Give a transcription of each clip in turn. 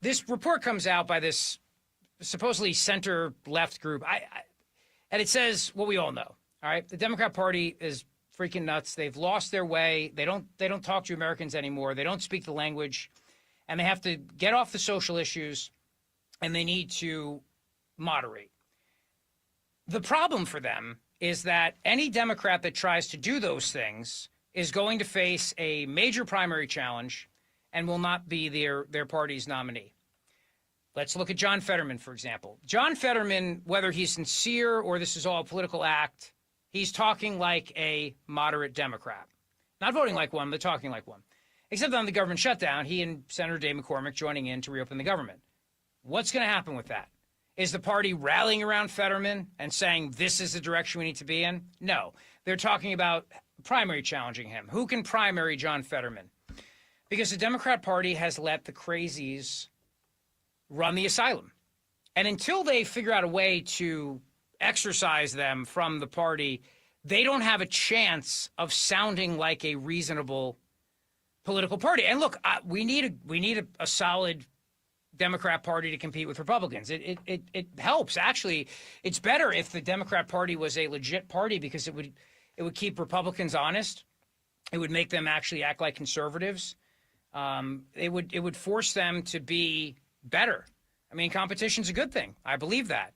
this report comes out by this supposedly center-left group, and it says what we all know. All right, the Democrat Party is freaking nuts. They've lost their way. They don't talk to Americans anymore. They don't speak the language, and they have to get off the social issues, and they need to moderate. The problem for them is that any Democrat that tries to do those things is going to face a major primary challenge and will not be their party's nominee. Let's look at John Fetterman, for example. John Fetterman, whether he's sincere or this is all a political act, he's talking like a moderate Democrat. Not voting like one, but talking like one. Except on the government shutdown, he and Senator Dave McCormick joining in to reopen the government. What's going to happen with that? Is the party rallying around Fetterman and saying this is the direction we need to be in? No. They're talking about primary challenging him. Who can primary John Fetterman? Because the Democrat Party has let the crazies run the asylum. And until they figure out a way to exorcise them from the party, they don't have a chance of sounding like a reasonable political party. And look, we need a solid Democrat Party to compete with Republicans. It helps. Actually, it's better if the Democrat Party was a legit party because it would keep Republicans honest. It would make them actually act like conservatives. It would force them to be better. I mean, competition's a good thing. I believe that.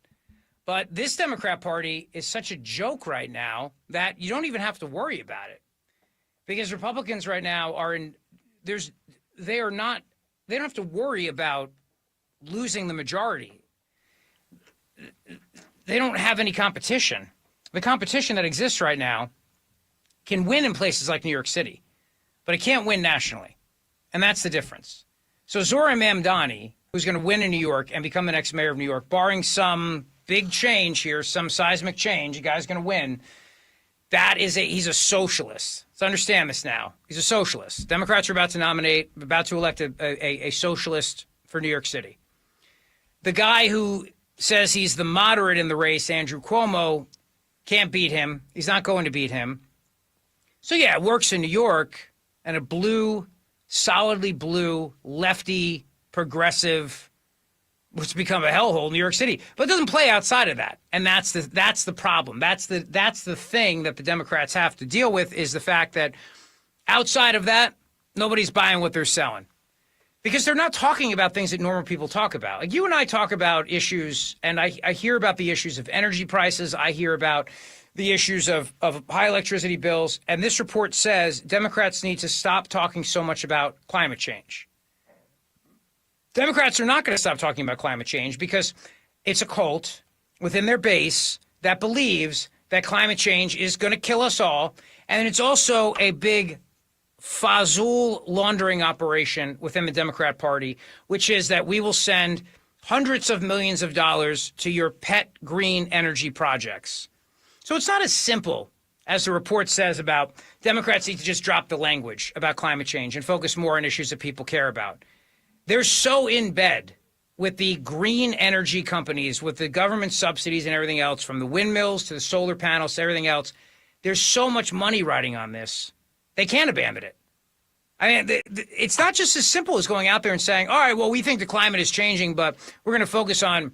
But this Democrat Party is such a joke right now that you don't even have to worry about it. Because Republicans right now they don't have to worry about losing the majority. They don't have any competition. The competition that exists right now can win in places like New York City, but it can't win nationally. And that's the difference. So Zohran Mamdani, who's going to win in New York and become the next mayor of New York, barring some big change here, some seismic change, the guy's going to win. He's a socialist. Let's understand this now. He's a socialist. Democrats are about to elect a socialist for New York City. The guy who says he's the moderate in the race, Andrew Cuomo, can't beat him. He's not going to beat him. So yeah, it works in New York, and a solidly blue, lefty, progressive, which has become a hellhole in New York City. But it doesn't play outside of that. And that's the problem. That's the thing that the Democrats have to deal with, is the fact that outside of that, nobody's buying what they're selling. Because they're not talking about things that normal people talk about. Like you and I talk about issues, and I hear about the issues of energy prices. I hear about the issues of high electricity bills. And this report says Democrats need to stop talking so much about climate change. Democrats are not going to stop talking about climate change because it's a cult within their base that believes that climate change is going to kill us all. And it's also a big Fazul laundering operation within the Democrat Party, which is that we will send hundreds of millions of dollars to your pet green energy projects. So it's not as simple as the report says about Democrats need to just drop the language about climate change and focus more on issues that people care about. They're so in bed with the green energy companies, with the government subsidies and everything else, from the windmills to the solar panels to everything else. There's so much money riding on this. They can't abandon it. I mean, it's not just as simple as going out there and saying, all right, well, we think the climate is changing, but we're going to focus on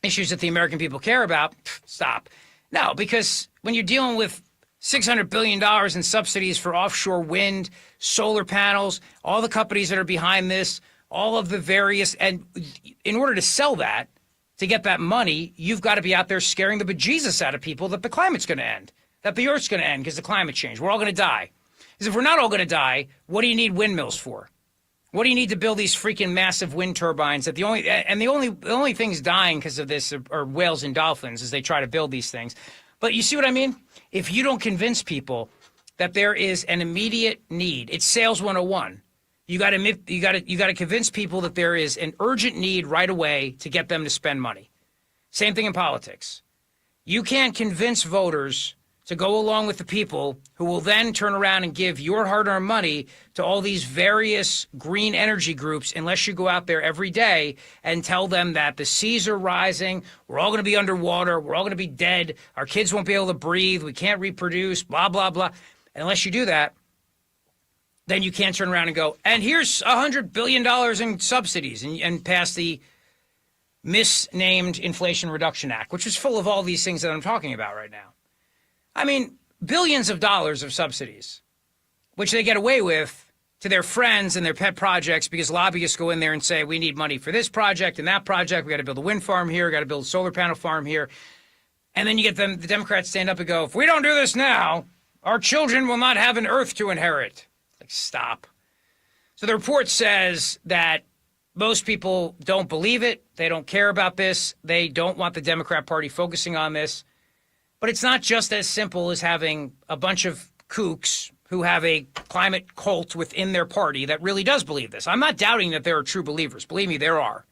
issues that the American people care about. Stop. No, because when you're dealing with $600 billion in subsidies for offshore wind, solar panels, all the companies that are behind this, all of the various, and in order to sell that, to get that money, you've got to be out there scaring the bejesus out of people that the climate's going to end, that the Earth's going to end because of climate change. We're all going to die. Because if we're not all going to die, what do you need windmills for? What do you need to build these freaking massive wind turbines? The only things dying because of this are whales and dolphins as they try to build these things. But you see what I mean? If you don't convince people that there is an immediate need, it's sales 101. You got to convince people that there is an urgent need right away to get them to spend money. Same thing in politics. You can't convince voters to go along with the people who will then turn around and give your hard-earned money to all these various green energy groups unless you go out there every day and tell them that the seas are rising, we're all going to be underwater, we're all going to be dead, our kids won't be able to breathe, we can't reproduce, blah, blah, blah. And unless you do that, then you can't turn around and go, and here's $100 billion in subsidies and pass the misnamed Inflation Reduction Act, which is full of all these things that I'm talking about right now. I mean, billions of dollars of subsidies, which they get away with to their friends and their pet projects because lobbyists go in there and say, we need money for this project and that project. We got to build a wind farm here. We got to build a solar panel farm here. And then you get the Democrats stand up and go, if we don't do this now, our children will not have an earth to inherit. Like, stop. So the report says that most people don't believe it. They don't care about this. They don't want the Democrat Party focusing on this. But it's not just as simple as having a bunch of kooks who have a climate cult within their party that really does believe this. I'm not doubting that there are true believers. Believe me, there are.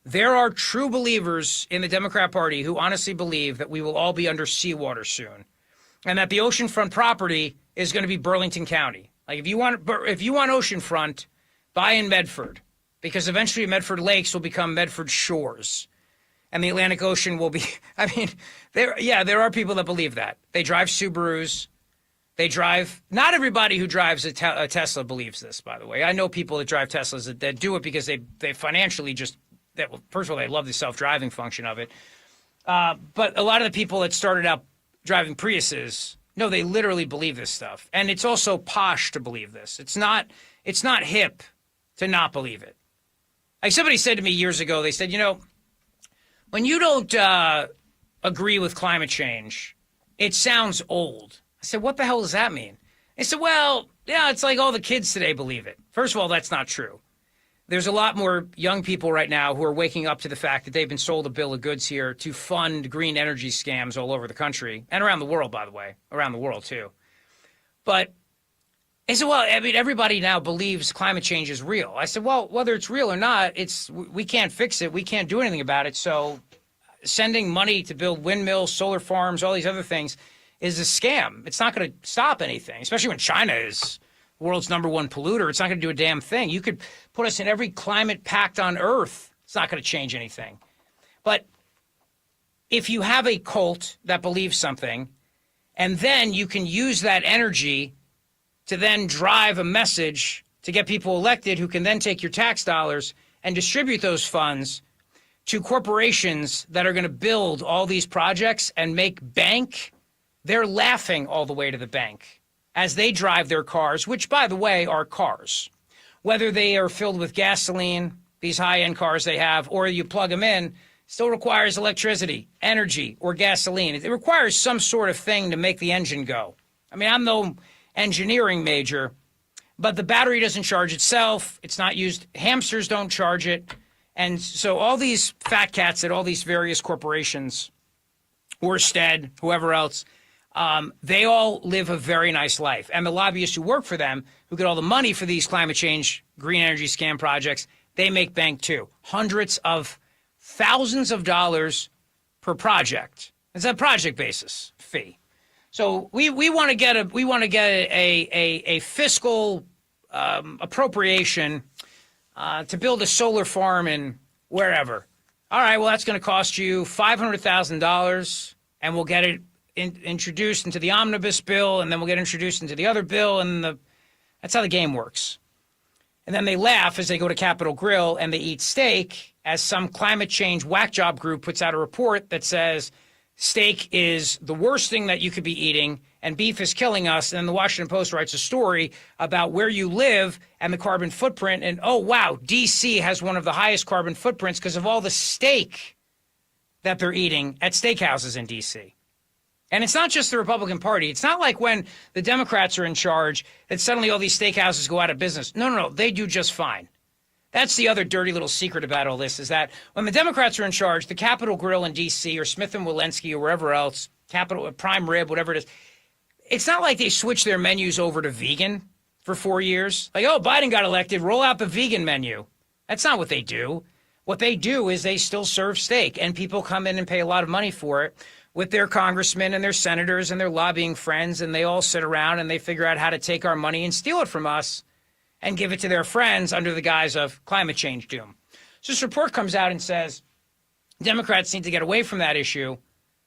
There are true believers in the Democrat Party who honestly believe that we will all be under seawater soon and that the oceanfront property is going to be Burlington County. Like, if you want oceanfront, buy in Medford, because eventually Medford Lakes will become Medford Shores and the Atlantic Ocean will be, I mean, there are people that believe that. They drive Subarus. They drive, not everybody who drives a Tesla believes this, by the way. I know people that drive Teslas that do it because they financially just, first of all, they love the self-driving function of it. But a lot of the people that started out driving Priuses, no, they literally believe this stuff. And it's also posh to believe this. It's not hip to not believe it. Like somebody said to me years ago, they said, when you don't agree with climate change, it sounds old. I said, what the hell does that mean? They said, well, yeah, it's like all the kids today believe it. First of all, that's not true. There's a lot more young people right now who are waking up to the fact that they've been sold a bill of goods here to fund green energy scams all over the country and around the world, by the way, around the world too. But they said, well, I mean, everybody now believes climate change is real. I said, well, whether it's real or not, we can't fix it. We can't do anything about it. So sending money to build windmills, solar farms, all these other things is a scam. It's not going to stop anything, especially when China is the world's #1 polluter. It's not going to do a damn thing. You could put us in every climate pact on Earth. It's not going to change anything. But if you have a cult that believes something, and then you can use that energy to then drive a message to get people elected who can then take your tax dollars and distribute those funds to corporations that are going to build all these projects and make bank, they're laughing all the way to the bank as they drive their cars, which, by the way, are cars. Whether they are filled with gasoline, these high-end cars they have, or you plug them in, still requires electricity, energy, or gasoline. It requires some sort of thing to make the engine go. I mean, I'm no engineering major, but the battery doesn't charge itself. It's not used. Hamsters don't charge it. And so all these fat cats at all these various corporations, Orsted, whoever else, they all live a very nice life. And the lobbyists who work for them, who get all the money for these climate change, green energy scam projects, they make bank too. Hundreds of thousands of dollars per project. It's a project basis fee. So we want to get a fiscal appropriation to build a solar farm in wherever. All right, well, that's going to cost you $500,000, and we'll get it introduced into the omnibus bill, and then we'll get introduced into the other bill, and that's how the game works. And then they laugh as they go to Capitol Grill and they eat steak as some climate change whack job group puts out a report that says steak is the worst thing that you could be eating and beef is killing us. And then the Washington Post writes a story about where you live and the carbon footprint. And, oh, wow, D.C. has one of the highest carbon footprints because of all the steak that they're eating at steakhouses in D.C. And it's not just the Republican Party. It's not like when the Democrats are in charge that suddenly all these steakhouses go out of business. No, they do just fine. That's the other dirty little secret about all this, is that when the Democrats are in charge, the Capitol Grill in D.C. or Smith & Walensky or wherever else, Capitol, Prime Rib, whatever it is, it's not like they switch their menus over to vegan for 4 years. Like, oh, Biden got elected, roll out the vegan menu. That's not what they do. What they do is they still serve steak, and people come in and pay a lot of money for it with their congressmen and their senators and their lobbying friends, and they all sit around and they figure out how to take our money and steal it from us and give it to their friends under the guise of climate change doom. So this report comes out and says Democrats need to get away from that issue,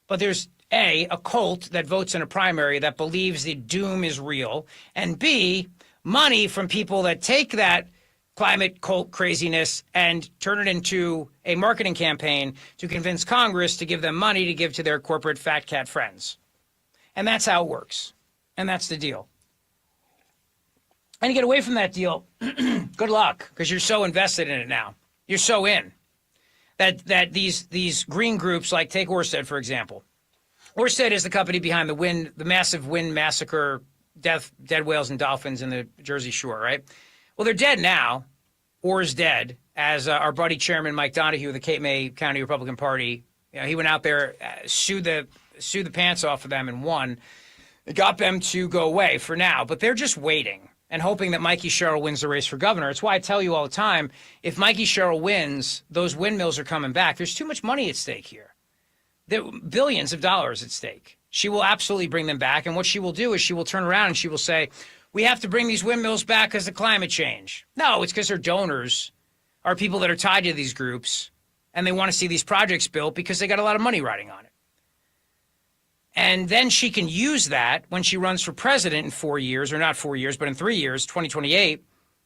but there's A, a cult that votes in a primary that believes the doom is real, and B, money from people that take that climate cult craziness and turn it into a marketing campaign to convince Congress to give them money to give to their corporate fat cat friends. And that's how it works. And that's the deal. And to get away from that deal, good luck, because you're so invested in it now. You're so in that these green groups, like take Orsted, for example. Orsted is the company behind the massive wind massacre, dead whales and dolphins in the Jersey Shore, right? Well, they're dead now, or is dead, as our buddy Chairman Mike Donahue of the Cape May County Republican Party, he went out there, sued the pants off of them and won. It got them to go away for now, but they're just waiting and hoping that Mikey Sherrill wins the race for governor. It's why I tell you all the time, if Mikey Sherrill wins, those windmills are coming back. There's too much money at stake here. There are billions of dollars at stake. She will absolutely bring them back, and what she will do is she will turn around and she will say, we have to bring these windmills back because of climate change. No, it's because her donors are people that are tied to these groups, and they want to see these projects built because they got a lot of money riding on it. And then she can use that when she runs for president in 4 years, or not 4 years, but in 3 years, 2028.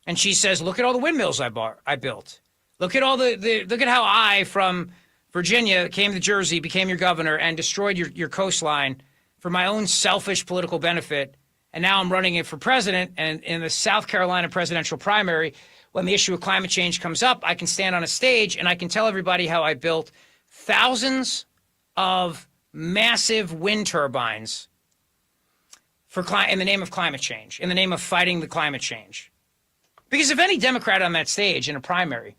And she says, look at all the windmills I built. Look at all look at how I, from Virginia, came to Jersey, became your governor, and destroyed your coastline for my own selfish political benefit. And now I'm running it for president. And in the South Carolina presidential primary, when the issue of climate change comes up, I can stand on a stage and I can tell everybody how I built thousands of massive wind turbines in the name of climate change, in the name of fighting the climate change. Because if any Democrat on that stage in a primary,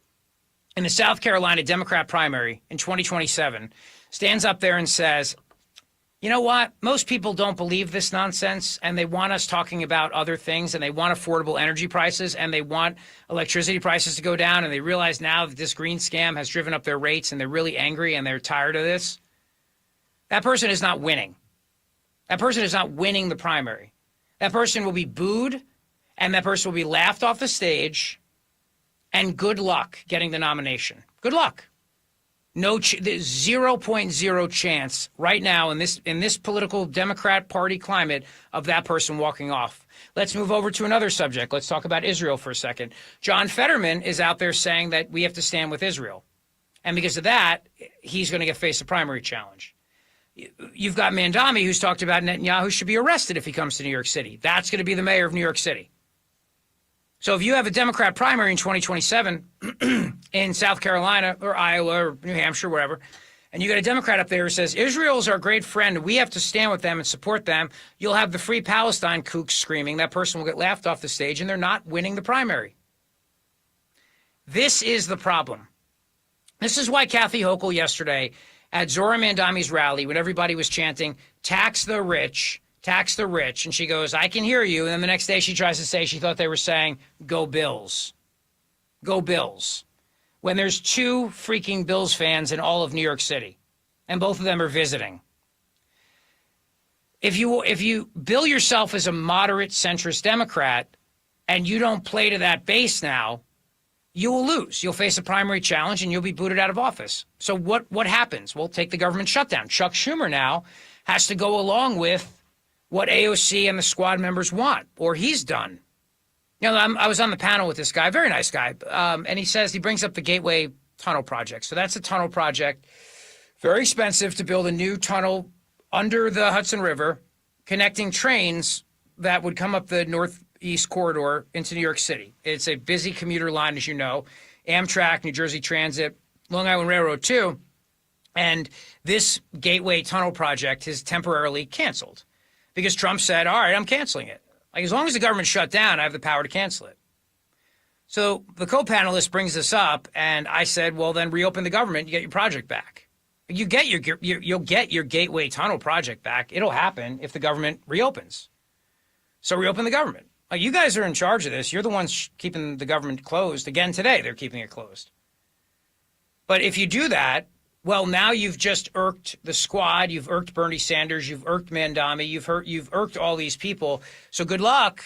in the South Carolina Democrat primary in 2027, stands up there and says, you know what, most people don't believe this nonsense, and they want us talking about other things, and they want affordable energy prices, and they want electricity prices to go down, and they realize now that this green scam has driven up their rates, and they're really angry, and they're tired of this. That person is not winning. That person is not winning the primary. That person will be booed, and that person will be laughed off the stage, and good luck getting the nomination. Good luck. No, 0.0 chance right now in this political Democrat Party climate of that person walking off. Let's move over to another subject. Let's talk about Israel for a second. John Fetterman is out there saying that we have to stand with Israel. And because of that, he's going to face a primary challenge. You've got Mamdani, who's talked about Netanyahu should be arrested if he comes to New York City. That's going to be the mayor of New York City. So if you have a Democrat primary in 2027 in South Carolina or Iowa or New Hampshire, wherever, and you got a Democrat up there who says, Israel's our great friend, we have to stand with them and support them, you'll have the Free Palestine kooks screaming. That person will get laughed off the stage, and they're not winning the primary. This is the problem. This is why Kathy Hochul yesterday at Zohran Mamdani's rally, when everybody was chanting, tax the rich, and she goes, I can hear you. And then the next day she tries to say she thought they were saying, go Bills. Go Bills. When there's 2 freaking Bills fans in all of New York City, and both of them are visiting. If you bill yourself as a moderate centrist Democrat and you don't play to that base now, you will lose. You'll face a primary challenge and you'll be booted out of office. So what happens? Well, take the government shutdown. Chuck Schumer now has to go along with what AOC and the squad members want, or he's done. You know, I was on the panel with this guy, very nice guy, and he brings up the Gateway Tunnel Project. So that's a tunnel project, very expensive to build a new tunnel under the Hudson River, connecting trains that would come up the Northeast Corridor into New York City. It's a busy commuter line, as you know, Amtrak, New Jersey Transit, Long Island Railroad too, and this Gateway Tunnel Project is temporarily canceled. Because Trump said, all right, I'm canceling it. Like, as long as the government shut down, I have the power to cancel it. So the co-panelist brings this up, and I said, well, then reopen the government, you get your project back. You'll get your Gateway Tunnel project back. It'll happen if the government reopens. So reopen the government. Like, you guys are in charge of this. You're the ones keeping the government closed. Again, today, they're keeping it closed. But if you do that, well, now you've just irked the squad. You've irked Bernie Sanders. You've irked Mamdani. You've irked all these people. So good luck.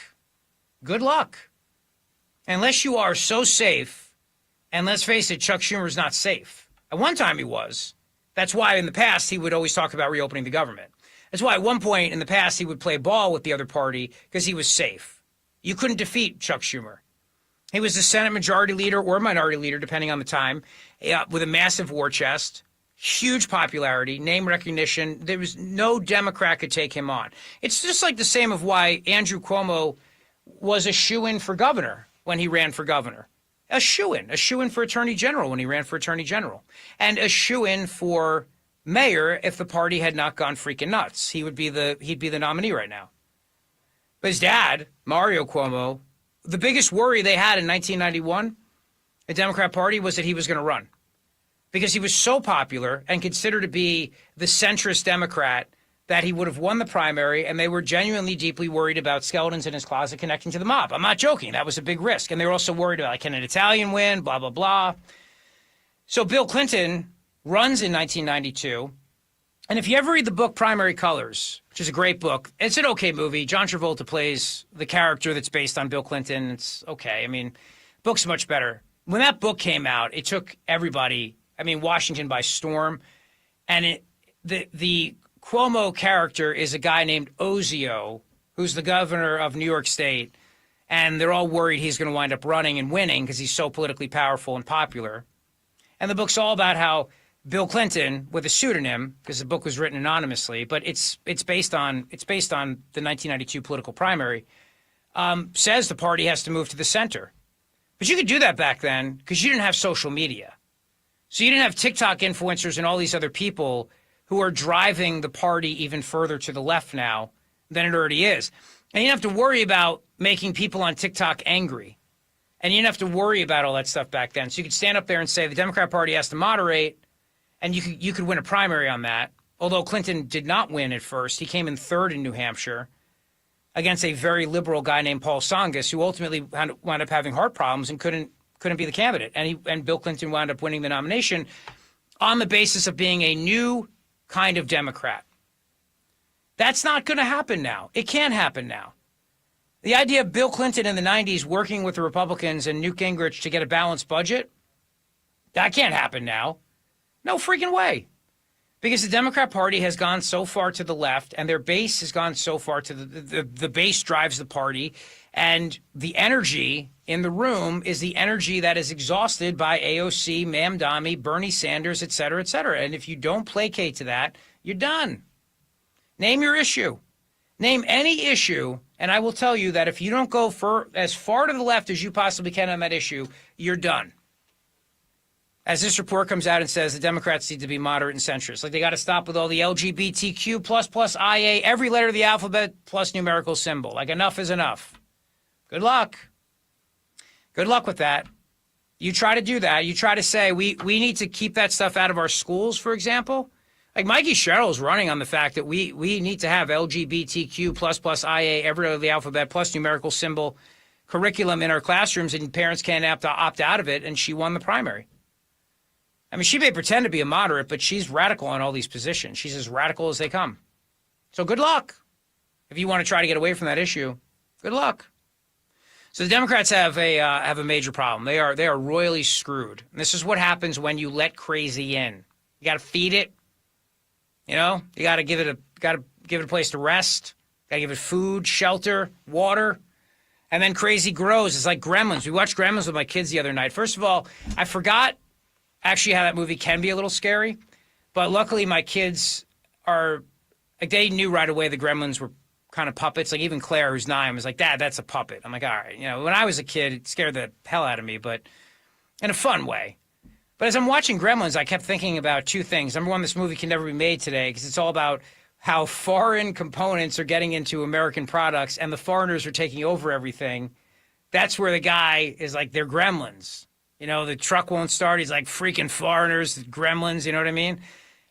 Good luck. Unless you are so safe, and let's face it, Chuck Schumer's not safe. At one time he was. That's why in the past he would always talk about reopening the government. That's why at one point in the past he would play ball with the other party because he was safe. You couldn't defeat Chuck Schumer. He was the Senate majority leader or minority leader, depending on the time, with a massive war chest, huge popularity, name recognition. There was no Democrat could take him on. It's just like the same of why Andrew Cuomo was a shoo-in for governor when he ran for governor. A shoo-in for attorney general when he ran for attorney general, and a shoo-in for mayor if the party had not gone freaking nuts. He'd be the nominee right now. But his dad, Mario Cuomo, the biggest worry they had in 1991, the Democrat Party, was that he was going to run because he was so popular and considered to be the centrist Democrat that he would have won the primary, and they were genuinely deeply worried about skeletons in his closet connecting to the mob. I'm not joking. That was a big risk. And they were also worried about, like, can an Italian win, blah, blah, blah. So Bill Clinton runs in 1992. And if you ever read the book Primary Colors, which is a great book, it's an okay movie. John Travolta plays the character that's based on Bill Clinton. It's okay. I mean, book's much better. When that book came out, it took everybody, Washington by storm. And the Cuomo character is a guy named Ozio, who's the governor of New York State. And they're all worried he's going to wind up running and winning because he's so politically powerful and popular. And the book's all about how Bill Clinton, with a pseudonym, because the book was written anonymously, but it's based on the 1992 political primary, says the party has to move to the center. But you could do that back then because you didn't have social media. So you didn't have TikTok influencers and all these other people who are driving the party even further to the left now than it already is. And you didn't have to worry about making people on TikTok angry. And you didn't have to worry about all that stuff back then. So you could stand up there and say the Democrat Party has to moderate, and you could win a primary on that. Although Clinton did not win at first. He came in third in New Hampshire against a very liberal guy named Paul Tsongas, who ultimately wound up having heart problems and couldn't be the candidate. And Bill Clinton wound up winning the nomination on the basis of being a new kind of Democrat. That's not going to happen now. It can't happen now. The idea of Bill Clinton in the 90s working with the Republicans and Newt Gingrich to get a balanced budget, that can't happen now. No freaking way. Because the Democrat Party has gone so far to the left, and their base has gone so far to the base drives the party, and the energy in the room is the energy that is exhausted by AOC, Mamdani, Bernie Sanders, et cetera, et cetera. And if you don't placate to that, you're done. Name your issue. Name any issue, and I will tell you that if you don't go as far to the left as you possibly can on that issue, you're done. As this report comes out and says the Democrats need to be moderate and centrist. Like, they got to stop with all the LGBTQ plus IA, every letter of the alphabet plus numerical symbol. Like, enough is enough. Good luck. Good luck with that. You try to do that. You try to say we need to keep that stuff out of our schools, for example. Like, Mikey Sherrill's running on the fact that we need to have LGBTQ plus IA, every letter of the alphabet plus numerical symbol curriculum in our classrooms, and parents can't opt out of it, and she won the primary. I mean, she may pretend to be a moderate, but she's radical on all these positions. She's as radical as they come. So good luck. If you want to try to get away from that issue, good luck. So the Democrats have a major problem. They are royally screwed. And this is what happens when you let crazy in. You got to feed it. You know, you got to give it a place to rest. Got to give it food, shelter, water. And then crazy grows. It's like Gremlins. We watched Gremlins with my kids the other night. First of all, I forgot actually how that movie can be a little scary. But luckily my kids they knew right away the Gremlins were kind of puppets. Like, even Claire, who's 9, was like, Dad, that's a puppet. I'm like, all right. You know, when I was a kid, it scared the hell out of me, but in a fun way. But as I'm watching Gremlins, I kept thinking about two things. Number one, this movie can never be made today because it's all about how foreign components are getting into American products and the foreigners are taking over everything. That's where the guy is like, they're gremlins. You know, the truck won't start. He's like, freaking foreigners, gremlins, you know what I mean?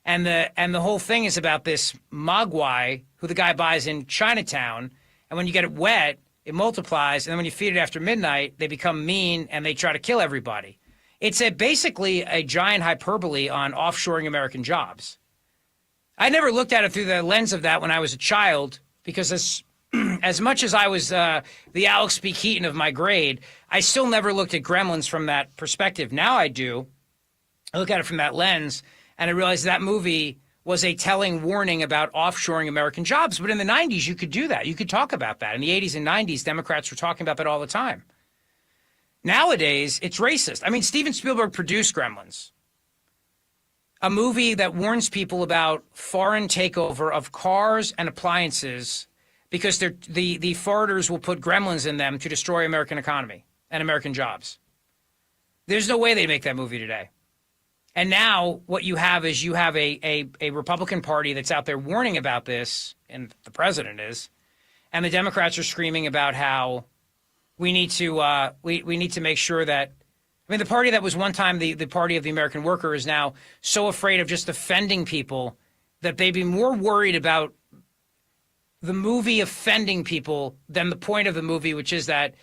And the whole thing is about this mogwai who the guy buys in Chinatown. And when you get it wet, it multiplies. And then when you feed it after midnight, they become mean and they try to kill everybody. It's basically a giant hyperbole on offshoring American jobs. I never looked at it through the lens of that when I was a child, because as much as I was the Alex P. Keaton of my grade, I still never looked at Gremlins from that perspective. Now I do. I look at it from that lens, and I realize that movie was a telling warning about offshoring American jobs. But in the 90s, you could do that. You could talk about that. In the 80s and 90s, Democrats were talking about that all the time. Nowadays, it's racist. I mean, Steven Spielberg produced Gremlins, a movie that warns people about foreign takeover of cars and appliances because the foreigners will put gremlins in them to destroy American economy and American jobs. There's no way they make that movie today. And now what you have is you have a Republican Party that's out there warning about this, and the president is, and the Democrats are screaming about how we need to we need to make sure that, I mean, the party that was one time the party of the American worker is now so afraid of just offending people that they'd be more worried about the movie offending people than the point of the movie, which is that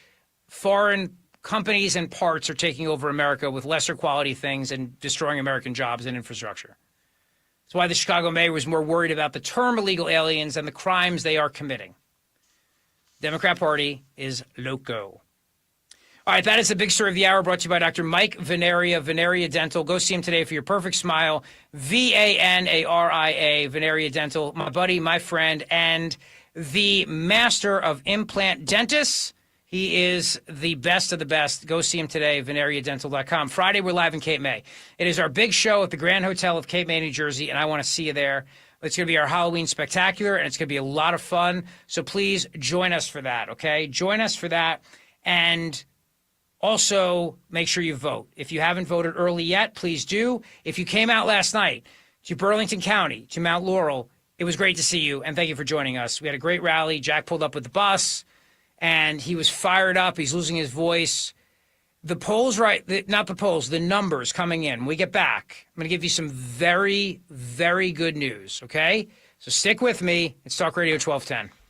foreign companies and parts are taking over America with lesser quality things and destroying American jobs and infrastructure. That's why the Chicago mayor was more worried about the term illegal aliens and the crimes they are committing. Democrat Party is loco. All right, that is the big story of the hour, brought to you by Dr. Mike Veneria, Veneria Dental. Go see him today for your perfect smile. Venaria, Veneria Dental. My buddy, my friend, and the master of implant dentists. He is the best of the best. Go see him today, veneriadental.com. Friday, we're live in Cape May. It is our big show at the Grand Hotel of Cape May, New Jersey, and I want to see you there. It's going to be our Halloween spectacular, and it's going to be a lot of fun. So please join us for that, okay? Join us for that. And also, make sure you vote. If you haven't voted early yet, please do. If you came out last night to Burlington County, to Mount Laurel, it was great to see you, and thank you for joining us. We had a great rally. Jack pulled up with the bus, and he was fired up. He's losing his voice. The polls, not the polls, the numbers coming in. When we get back, I'm going to give you some very, very good news, okay? So stick with me. It's Talk Radio 1210.